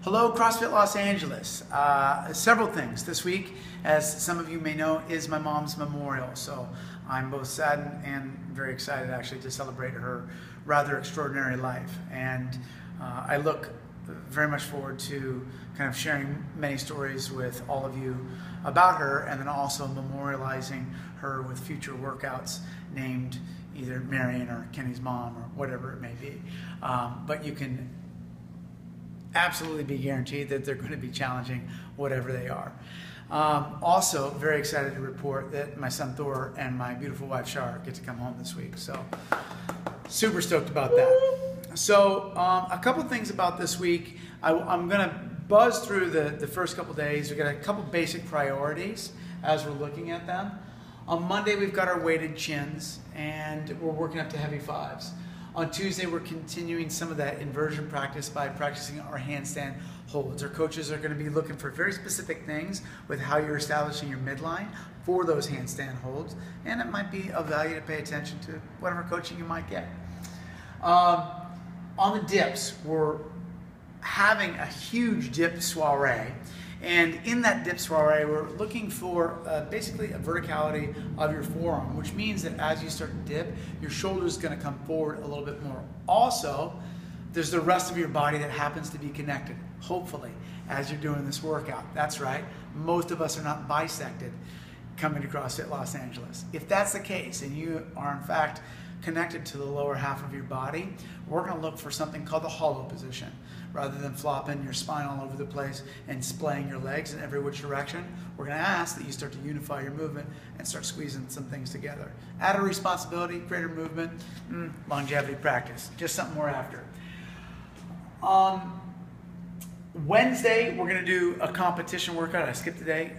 Hello, CrossFit Los Angeles. Several things this week, as some of you may know, is my mom's memorial. So I'm both saddened and very excited actually to celebrate her rather extraordinary life. And I look very much forward to kind of sharing many stories with all of you about her, and then also memorializing her with future workouts named either Marion or Kenny's mom or whatever it may be. But you can absolutely be guaranteed that they're going to be challenging, whatever they are. Also, very excited to report that my son Thor and my beautiful wife Shar get to come home this week. So, super stoked about that. So, a couple things about this week. I'm going to buzz through the first couple days. We've got a couple basic priorities as we're looking at them. On Monday, we've got our weighted chins, and we're working up to heavy fives. On Tuesday, we're continuing some of that inversion practice by practicing our handstand holds. Our coaches are going to be looking for very specific things with how you're establishing your midline for those handstand holds, and it might be of value to pay attention to whatever coaching you might get. On the dips, we're having a huge dip soiree. And in that dip soiree, we're looking for basically a verticality of your forearm, which means that as you start to dip, your shoulder is going to come forward a little bit more. Also, there's the rest of your body that happens to be connected, hopefully, as you're doing this workout. That's right. Most of us are not bisected coming to CrossFit Los Angeles. If that's the case, and you are in fact connected to the lower half of your body, we're going to look for something called the hollow position. Rather than flopping your spine all over the place and splaying your legs in every which direction, we're going to ask that you start to unify your movement and start squeezing some things together. Added responsibility, greater movement, longevity practice. Just something we're after. Wednesday, we're going to do a competition workout. I skipped today.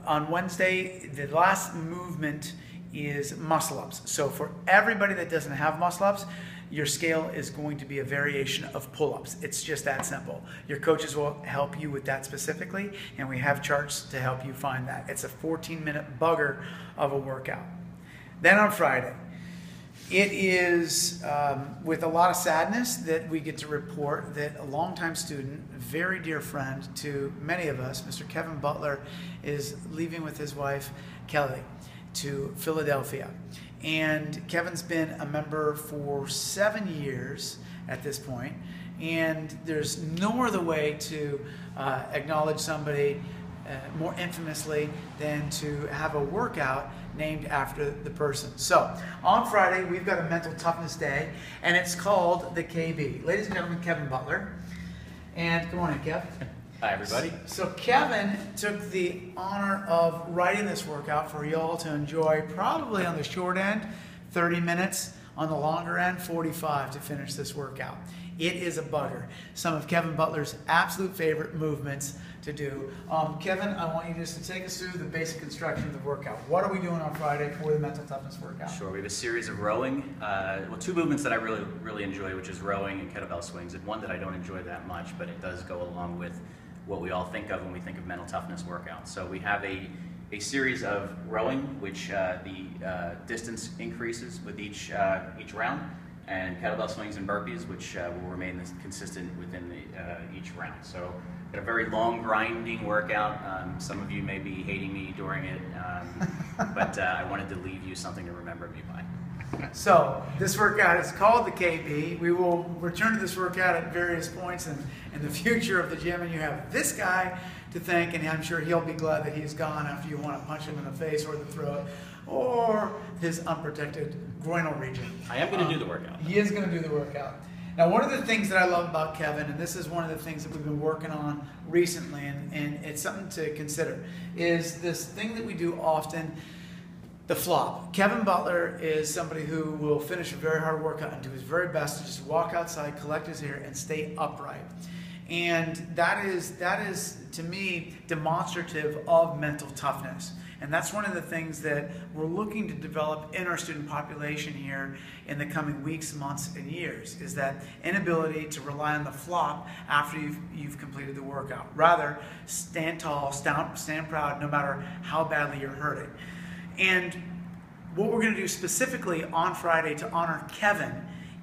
On Wednesday, the last movement is muscle-ups. So for everybody that doesn't have muscle-ups, your scale is going to be a variation of pull-ups. It's just that simple. Your coaches will help you with that specifically, and we have charts to help you find that. It's a 14-minute bugger of a workout. Then on Friday, it is with a lot of sadness that we get to report that a longtime student, very dear friend to many of us, Mr. Kevin Butler, is leaving with his wife, Kelly, to Philadelphia. And Kevin's been a member for 7 years at this point, and there's no other way to acknowledge somebody more infamously than to have a workout named after the person. So on Friday, we've got a mental toughness day, and it's called the KB. Ladies and gentlemen, Kevin Butler. And come on in, Kev. Hi, everybody. So Kevin took the honor of writing this workout for y'all to enjoy, probably on the short end, 30 minutes, on the longer end, 45 to finish this workout. It is a bugger. Some of Kevin Butler's absolute favorite movements to do. Kevin, I want you just to take us through the basic construction of the workout. What are we doing on Friday for the mental toughness workout? Sure, we have a series of rowing. Well, two movements that I really enjoy, which is rowing and kettlebell swings, and one that I don't enjoy that much, but it does go along with what we all think of when we think of mental toughness workouts. So we have a series of rowing, which the distance increases with each round, and kettlebell swings and burpees, which will remain consistent within each round. So got a very long, grinding workout. Some of you may be hating me during it, but I wanted to leave you something to remember me by. So this workout is called the KB. We will return to this workout at various points in the future of the gym, and you have this guy to thank, and I'm sure he'll be glad that he's gone after you want to punch him in the face or the throat or his unprotected groinal region. I am going to do the workout. He is going to do the workout. Now, one of the things that I love about Kevin, and this is one of the things that we've been working on recently, and it's something to consider, is this thing that we do often, the flop. Kevin Butler is somebody who will finish a very hard workout and do his very best to just walk outside, collect his hair, and stay upright. And that is to me demonstrative of mental toughness. And that's one of the things that we're looking to develop in our student population here in the coming weeks, months, and years, is that inability to rely on the flop after you've completed the workout. Rather, stand tall, stand proud, no matter how badly you're hurting. And what we're going to do specifically on Friday to honor Kevin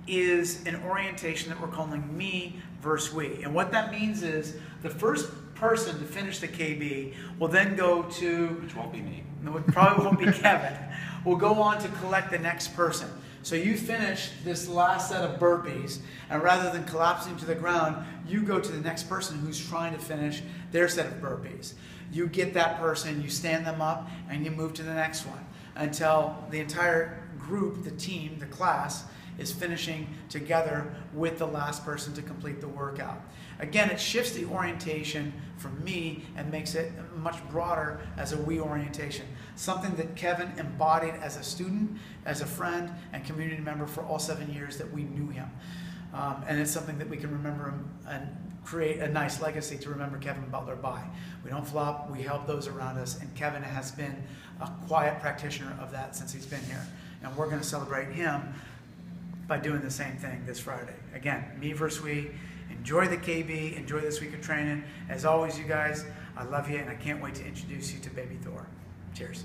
is an orientation that we're calling Me versus we. And what that means is the first person to finish the KB will then go to... Which won't be me. No, it probably won't be Kevin. Will go on to collect the next person. So you finish this last set of burpees, and rather than collapsing to the ground, you go to the next person who's trying to finish their set of burpees. You get that person, you stand them up, and you move to the next one until the entire group, the team, the class, is finishing together with the last person to complete the workout. Again, it shifts the orientation from me and makes it much broader as a we orientation. Something that Kevin embodied as a student, as a friend, and community member for all 7 years that we knew him. And it's something that we can remember him and create a nice legacy to remember Kevin Butler by. We don't flop, we help those around us, and Kevin has been a quiet practitioner of that since he's been here. And we're going to celebrate him by doing the same thing this Friday. Again, me versus we. Enjoy the KB, enjoy this week of training. As always, you guys, I love you, and I can't wait to introduce you to baby Thor. Cheers.